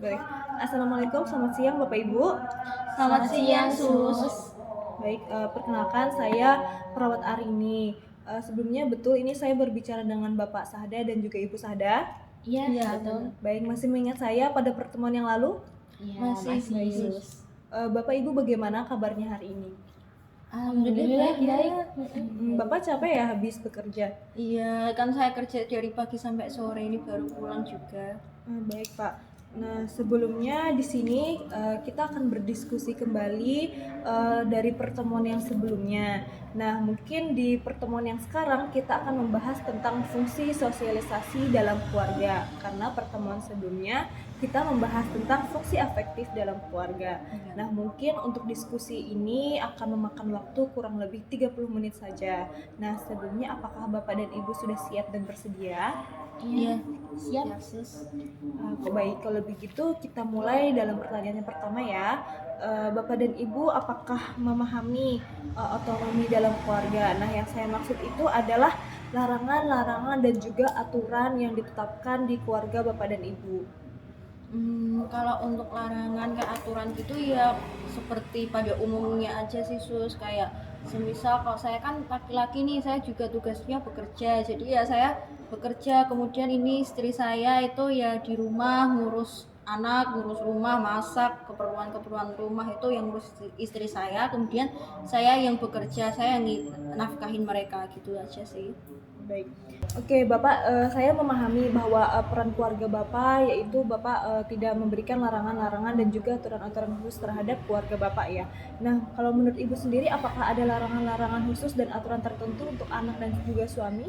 Baik. Assalamualaikum, selamat siang Bapak Ibu. Selamat siang, Sus. Baik, perkenalkan saya perawat Arini. Sebelumnya betul ini saya berbicara dengan Bapak Sahda dan juga Ibu Sahda. Iya, Iya, betul. Baik, masih mengingat saya pada pertemuan yang lalu? Iya, Masih, masih, Sus. Sus. Bapak Ibu bagaimana kabarnya hari ini? Alhamdulillah baik. Bapak capek ya habis bekerja? Iya, kan saya kerja dari pagi sampai sore, ini baru pulang juga. Baik Pak. Nah sebelumnya di sini kita akan berdiskusi kembali dari pertemuan yang sebelumnya. Nah mungkin di pertemuan yang sekarang kita akan membahas tentang fungsi sosialisasi dalam keluarga. Karena pertemuan sebelumnya kita membahas tentang fungsi afektif dalam keluarga. Nah mungkin untuk diskusi ini akan memakan waktu kurang lebih 30 menit saja. Nah sebelumnya apakah Bapak dan Ibu sudah siap dan bersedia? Iya, Siap, Sus. Baik, kalau begitu kita mulai dalam pertanyaan yang pertama ya. Bapak dan Ibu apakah memahami otonomi dalam keluarga? Nah, yang saya maksud itu adalah larangan-larangan dan juga aturan yang ditetapkan di keluarga Bapak dan Ibu. Kalau untuk larangan kayak aturan gitu ya seperti pada umumnya aja sih, Sus. Kayak semisal kalau saya kan laki-laki nih, saya juga tugasnya bekerja. Jadi ya saya bekerja, kemudian ini istri saya itu ya di rumah ngurus anak, ngurus rumah, masak, keperluan-keperluan rumah itu yang ngurus istri saya. Kemudian saya yang bekerja, saya yang nafkahin mereka gitu aja sih. Baik. Oke, Bapak, saya memahami bahwa peran keluarga Bapak yaitu Bapak tidak memberikan larangan-larangan dan juga aturan-aturan khusus terhadap keluarga Bapak ya. Nah, kalau menurut Ibu sendiri apakah ada larangan-larangan khusus dan aturan tertentu untuk anak dan juga suami?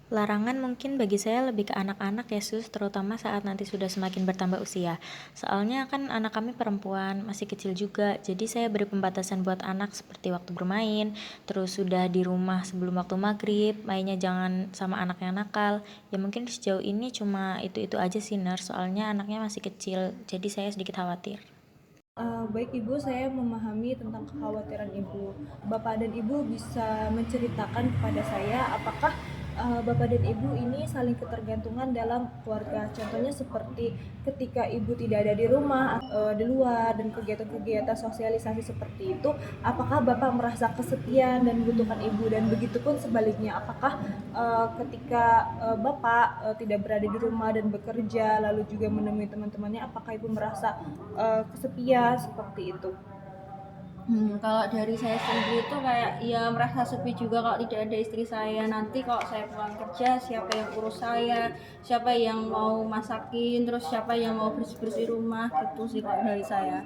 Larangan mungkin bagi saya lebih ke anak-anak ya Sus, terutama saat nanti sudah semakin bertambah usia. Soalnya kan anak kami perempuan, masih kecil juga, jadi saya beri pembatasan buat anak seperti waktu bermain, terus sudah di rumah sebelum waktu maghrib, mainnya jangan sama anak yang nakal. Ya mungkin sejauh ini cuma itu-itu aja sih Nurse, soalnya anaknya masih kecil, jadi saya sedikit khawatir. Baik Ibu, saya memahami tentang kekhawatiran Ibu. Bapak dan Ibu bisa menceritakan kepada saya apakah Bapak dan Ibu ini saling ketergantungan dalam keluarga. Contohnya seperti ketika Ibu tidak ada di rumah, di luar dan kegiatan-kegiatan sosialisasi seperti itu, apakah Bapak merasa kesepian dan membutuhkan Ibu dan begitupun sebaliknya, apakah ketika Bapak tidak berada di rumah dan bekerja lalu juga menemui teman-temannya, apakah Ibu merasa kesepian seperti itu? Kalau dari saya sendiri itu kayak ya merasa sepi juga kalau tidak ada istri saya. Nanti kalau saya pulang kerja, siapa yang urus saya, siapa yang mau masakin, terus siapa yang mau bersih-bersih rumah, gitu sih kalau dari saya.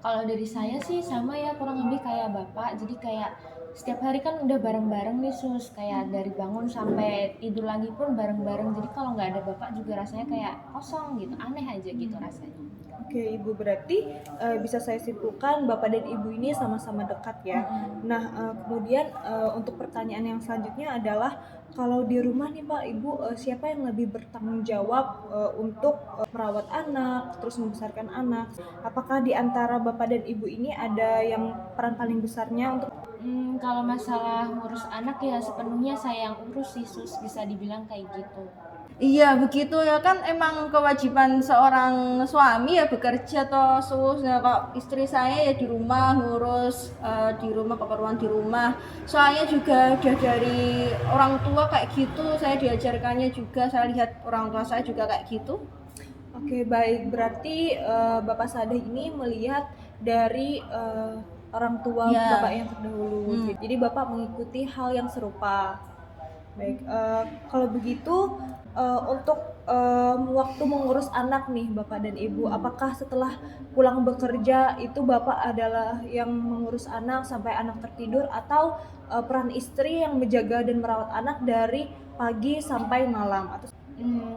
Kalau dari saya sih sama ya, kurang lebih kayak Bapak. Jadi kayak setiap hari kan udah bareng-bareng nih, Sus. Kayak dari bangun sampai tidur lagi pun bareng-bareng. Jadi kalau nggak ada Bapak juga rasanya kayak kosong gitu, aneh aja gitu rasanya. Oke, Ibu, berarti bisa saya simpulkan Bapak dan Ibu ini sama-sama dekat ya. Nah, kemudian untuk pertanyaan yang selanjutnya adalah kalau di rumah nih Pak, Ibu siapa yang lebih bertanggung jawab untuk merawat anak, terus membesarkan anak? Apakah di antara Bapak dan Ibu ini ada yang peran paling besarnya untuk Kalau masalah ngurus anak ya sepenuhnya saya yang urus sih, Sus. Bisa dibilang kayak gitu. Iya begitu ya, kan emang kewajiban seorang suami ya bekerja toh, Sus. Nah, kalau istri saya ya di rumah ngurus di rumah, keperluan di rumah. Soalnya juga udah dari orang tua kayak gitu, saya diajarkannya juga, saya lihat orang tua saya juga kayak gitu. Oke, baik. Berarti Bapak Sadeh ini melihat dari orang tua Ya. Bapak yang terdahulu. Jadi Bapak mengikuti hal yang serupa. Baik, kalau begitu untuk waktu mengurus anak nih Bapak dan Ibu, apakah setelah pulang bekerja itu Bapak adalah yang mengurus anak sampai anak tertidur atau peran istri yang menjaga dan merawat anak dari pagi sampai malam? Atau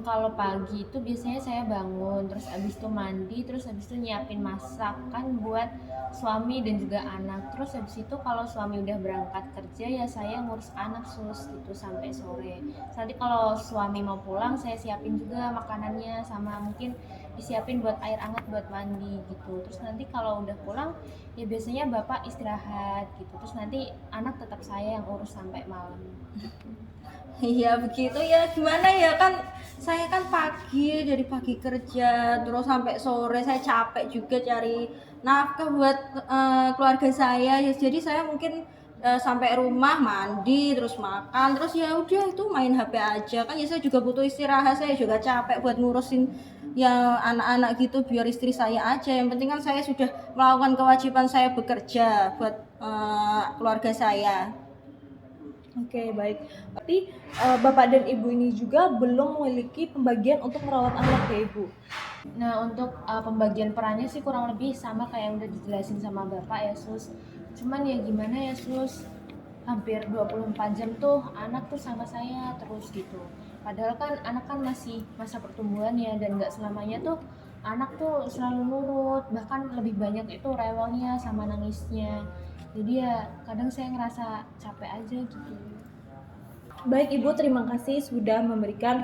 Kalau pagi itu biasanya saya bangun, terus abis itu mandi, terus abis itu nyiapin masakan buat suami dan juga anak. Terus abis itu kalau suami udah berangkat kerja ya saya ngurus anak, Sus, gitu sampai sore. Nanti kalau suami mau pulang saya siapin juga makanannya, sama mungkin disiapin buat air hangat buat mandi gitu. Terus nanti kalau udah pulang ya biasanya bapak istirahat gitu, terus nanti anak tetap saya yang urus sampai malam. Iya begitu ya, gimana ya, kan saya kan pagi, dari pagi kerja terus sampai sore, saya capek juga cari nafkah buat keluarga saya ya. Jadi saya mungkin sampai rumah mandi terus makan terus ya udah itu main HP aja kan ya. Saya juga butuh istirahat, saya juga capek buat ngurusin yang anak-anak gitu, biar istri saya aja. Yang penting kan saya sudah melakukan kewajiban saya bekerja buat keluarga saya. Oke, baik. Berarti bapak dan ibu ini juga belum memiliki pembagian untuk merawat anak ya ibu. Nah untuk pembagian perannya sih kurang lebih sama kayak yang udah dijelasin sama bapak ya sus. Cuman ya gimana ya sus, hampir 24 jam tuh anak tuh sama saya terus gitu. Padahal kan anak kan masih masa pertumbuhan ya, dan nggak selamanya tuh anak tuh selalu nurut, bahkan lebih banyak itu rewelnya sama nangisnya. Jadi ya kadang saya ngerasa capek aja gitu. Baik ibu, terima kasih sudah memberikan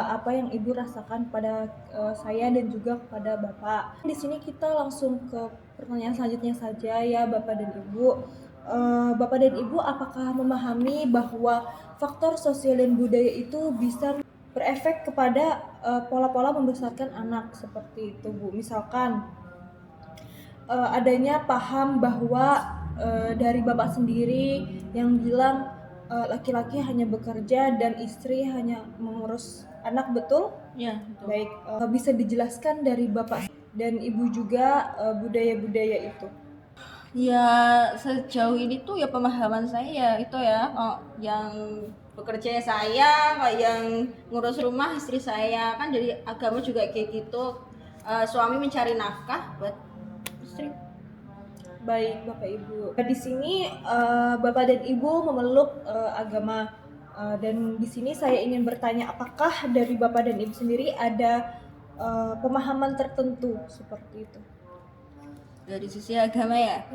apa yang ibu rasakan pada saya dan juga kepada bapak. Di sini kita langsung ke pertanyaan selanjutnya saja ya bapak dan ibu. Bapak dan ibu apakah memahami bahwa faktor sosial dan budaya itu bisa berefek kepada pola-pola membesarkan anak seperti itu bu? Misalkan adanya paham bahwa dari bapak sendiri yang bilang laki-laki hanya bekerja dan istri hanya mengurus anak, betul? Ya, betul. Baik, bisa dijelaskan dari bapak dan ibu juga budaya-budaya itu. Ya sejauh ini tuh ya pemahaman saya ya itu ya, yang bekerja ya saya, kalau yang ngurus rumah istri saya, kan dari agama juga kayak gitu. Suami mencari nafkah buat istri. Baik, Bapak Ibu. Di sini Bapak dan Ibu memeluk agama dan di sini saya ingin bertanya apakah dari Bapak dan Ibu sendiri ada pemahaman tertentu seperti itu? Dari sisi agama ya.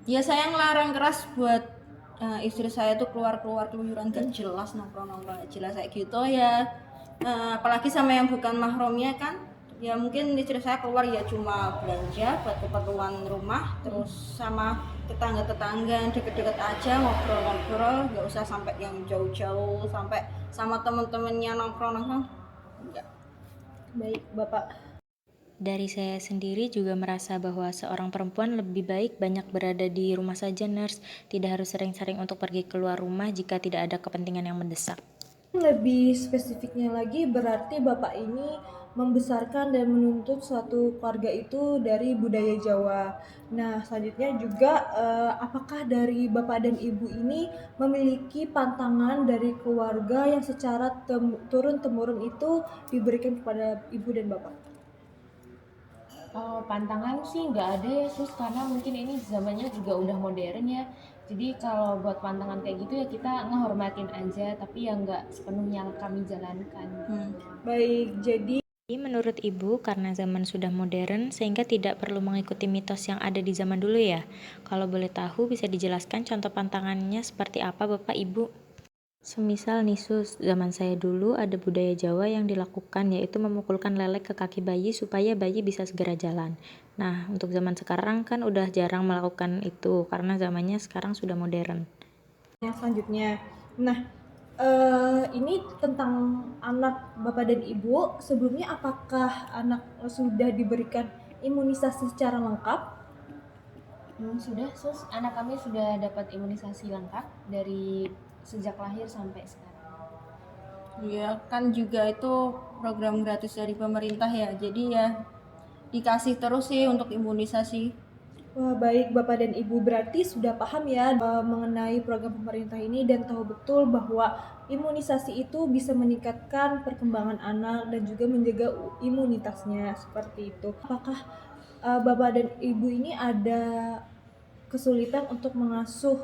Ya saya ngelarang keras buat istri saya tuh keluar-keluar keluyuran gak jelas, nongkrong-nongkrong gak jelas kayak gitu ya. Apalagi sama yang bukan mahramnya kan. Ya mungkin istri saya keluar ya cuma belanja buat keperluan rumah, terus sama tetangga-tetangga yang deket-deket aja ngobrol-ngobrol, nggak usah sampai yang jauh-jauh, sampai sama temen-temennya nongkrong-nongkrong enggak. Baik, Bapak. Dari saya sendiri juga merasa bahwa seorang perempuan lebih baik banyak berada di rumah saja, nurse. Tidak harus sering-sering untuk pergi keluar rumah jika tidak ada kepentingan yang mendesak. Lebih spesifiknya lagi berarti Bapak ini membesarkan dan menuntut suatu keluarga itu dari budaya Jawa. Nah, selanjutnya juga apakah dari Bapak dan Ibu ini memiliki pantangan dari keluarga yang secara turun-temurun itu diberikan kepada Ibu dan Bapak? Pantangan sih nggak ada ya sus, karena mungkin ini zamannya juga udah modern ya. Jadi kalau buat pantangan kayak gitu ya kita ngehormatin aja, tapi ya nggak sepenuhnya kami jalankan. Baik, jadi Menurut Ibu, karena zaman sudah modern sehingga tidak perlu mengikuti mitos yang ada di zaman dulu ya. Kalau boleh tahu bisa dijelaskan contoh pantangannya seperti apa Bapak Ibu? Semisal nih sus, zaman saya dulu ada budaya Jawa yang dilakukan yaitu memukulkan lelek ke kaki bayi supaya bayi bisa segera jalan. Nah, untuk zaman sekarang kan udah jarang melakukan itu karena zamannya sekarang sudah modern. yang selanjutnya. Nah, ini tentang anak Bapak dan Ibu. Sebelumnya apakah anak sudah diberikan imunisasi secara lengkap? Sudah sus, anak kami sudah dapat imunisasi lengkap dari sejak lahir sampai sekarang. Iya kan juga itu program gratis dari pemerintah ya, jadi ya dikasih terus sih untuk imunisasi. Wah, baik Bapak dan Ibu, berarti sudah paham ya mengenai program pemerintah ini dan tahu betul bahwa imunisasi itu bisa meningkatkan perkembangan anak dan juga menjaga imunitasnya seperti itu. Apakah Bapak dan Ibu ini ada kesulitan untuk mengasuh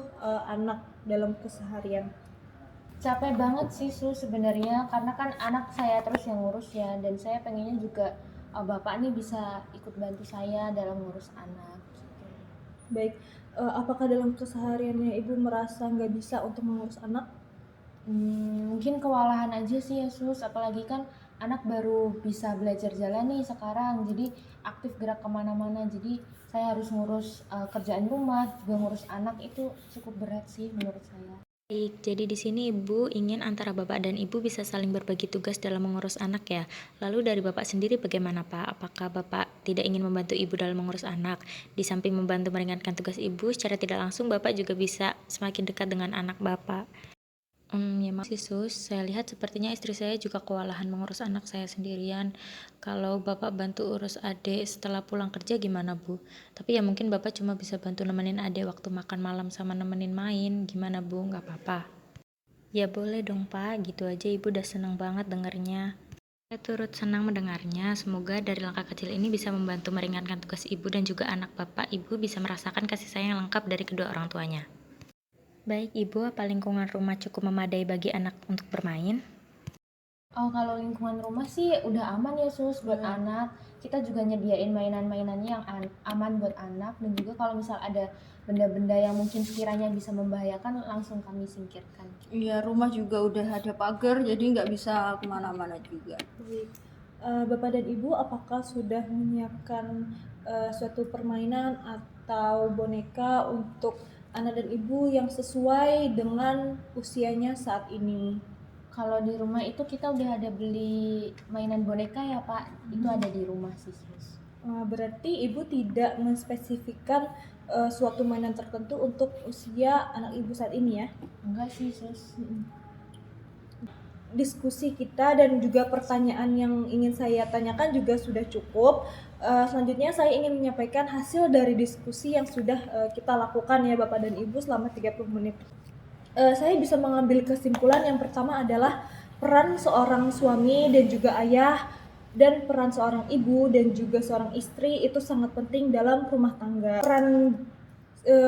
anak dalam keseharian? Capek banget sih sus sebenarnya, karena kan anak saya terus yang ngurus ya, dan saya pengennya juga bapak nih bisa ikut bantu saya dalam ngurus anak. Baik, apakah dalam kesehariannya Ibu merasa nggak bisa untuk mengurus anak? Mungkin kewalahan aja sih ya sus, apalagi kan anak baru bisa belajar jalan nih sekarang, jadi aktif gerak kemana-mana, jadi saya harus ngurus kerjaan rumah juga ngurus anak, itu cukup berat sih menurut saya. Baik, jadi di sini Ibu ingin antara Bapak dan Ibu bisa saling berbagi tugas dalam mengurus anak ya. Lalu dari Bapak sendiri bagaimana Pak? Apakah Bapak tidak ingin membantu Ibu dalam mengurus anak? Di samping membantu meringankan tugas Ibu, secara tidak langsung Bapak juga bisa semakin dekat dengan anak Bapak. Ya maaf sih Sus, saya lihat sepertinya istri saya juga kewalahan mengurus anak saya sendirian. Kalau Bapak bantu urus adik setelah pulang kerja gimana Bu? Tapi ya mungkin Bapak cuma bisa bantu nemenin adik waktu makan malam sama nemenin main. Gimana Bu? Nggak apa-apa? Ya boleh dong Pak, gitu aja Ibu udah seneng banget dengernya. Saya turut senang mendengarnya, semoga dari langkah kecil ini bisa membantu meringankan tugas Ibu dan juga anak Bapak Ibu bisa merasakan kasih sayang yang lengkap dari kedua orang tuanya. Baik Ibu, apa lingkungan rumah cukup memadai bagi anak untuk bermain? Oh, kalau lingkungan rumah sih udah aman ya Sus buat anak. Kita juga nyediain mainan-mainannya yang aman buat anak, dan juga kalau misal ada benda-benda yang mungkin sekiranya bisa membahayakan langsung kami singkirkan. Iya, rumah juga udah ada pagar, jadi nggak bisa kemana-mana juga. Baik. Bapak dan Ibu apakah sudah menyiapkan suatu permainan atau boneka untuk anak dan Ibu yang sesuai dengan usianya saat ini? Kalau di rumah itu kita udah ada beli mainan boneka ya Pak, itu ada di rumah sih Sus. Berarti Ibu tidak menspesifikkan suatu mainan tertentu untuk usia anak Ibu saat ini ya? Enggak sih Sus. Diskusi kita dan juga pertanyaan yang ingin saya tanyakan juga sudah cukup. Selanjutnya saya ingin menyampaikan hasil dari diskusi yang sudah kita lakukan ya Bapak dan Ibu selama 30 menit. Saya bisa mengambil kesimpulan yang pertama adalah peran seorang suami dan juga ayah dan peran seorang ibu dan juga seorang istri itu sangat penting dalam rumah tangga. Peran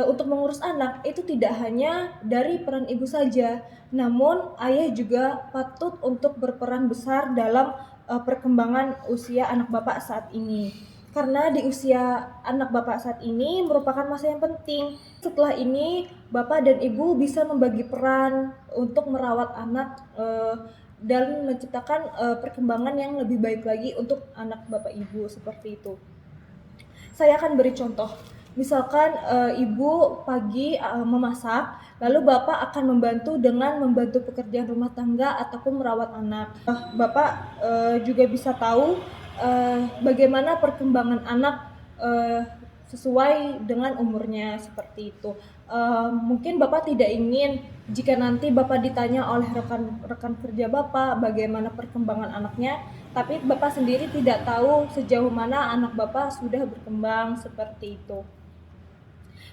untuk mengurus anak itu tidak hanya dari peran ibu saja, namun ayah juga patut untuk berperan besar dalam perkembangan usia anak Bapak saat ini. Karena di usia anak Bapak saat ini merupakan masa yang penting. Setelah ini Bapak dan Ibu bisa membagi peran untuk merawat anak dan menciptakan perkembangan yang lebih baik lagi untuk anak Bapak Ibu, seperti itu. Saya akan beri contoh. Misalkan ibu pagi memasak, lalu bapak akan membantu pekerjaan rumah tangga ataupun merawat anak. Bapak juga bisa tahu bagaimana perkembangan anak sesuai dengan umurnya, seperti itu. Mungkin bapak tidak ingin jika nanti bapak ditanya oleh rekan kerja bapak bagaimana perkembangan anaknya, tapi bapak sendiri tidak tahu sejauh mana anak bapak sudah berkembang, seperti itu.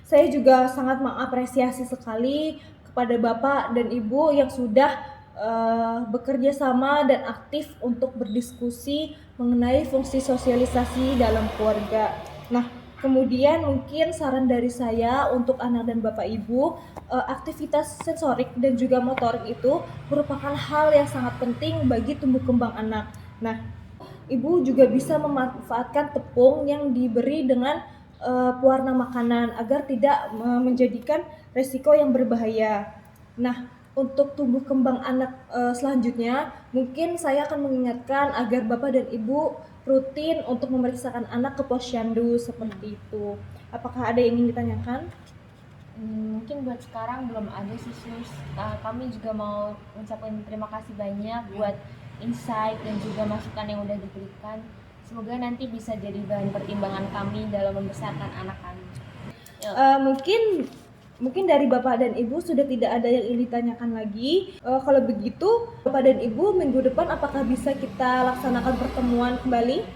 Saya juga sangat mengapresiasi sekali kepada Bapak dan Ibu yang sudah bekerja sama dan aktif untuk berdiskusi mengenai fungsi sosialisasi dalam keluarga. Nah, kemudian mungkin saran dari saya untuk anak dan Bapak Ibu, aktivitas sensorik dan juga motorik itu merupakan hal yang sangat penting bagi tumbuh kembang anak. Nah, Ibu juga bisa memanfaatkan tepung yang diberi dengan pewarna makanan agar tidak menjadikan resiko yang berbahaya. Nah, untuk tumbuh kembang anak selanjutnya, mungkin saya akan mengingatkan agar Bapak dan Ibu rutin untuk memeriksakan anak ke posyandu, seperti itu. Apakah ada yang ingin ditanyakan? Mungkin buat sekarang belum ada sih Sus. Kami juga mau mengucapkan terima kasih banyak buat insight dan juga masukan yang udah diberikan. Semoga nanti bisa jadi bahan pertimbangan kami dalam membesarkan anak kami. Mungkin dari Bapak dan Ibu sudah tidak ada yang ingin ditanyakan lagi. Kalau begitu, Bapak dan Ibu minggu depan apakah bisa kita laksanakan pertemuan kembali?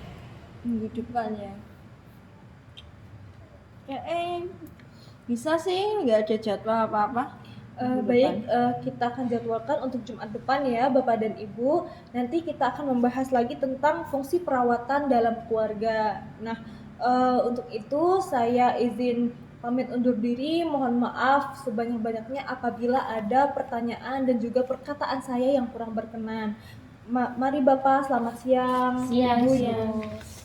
Minggu depan ya. Bisa sih, nggak ada jadwal apa-apa. Baik, kita akan jadwalkan untuk Jumat depan ya Bapak dan Ibu. Nanti kita akan membahas lagi tentang fungsi perawatan dalam keluarga. Nah, untuk itu saya izin pamit undur diri. Mohon maaf sebanyak-banyaknya apabila ada pertanyaan dan juga perkataan saya yang kurang berkenan. Mari Bapak, selamat siang. Siang, Ibu ya. Sus.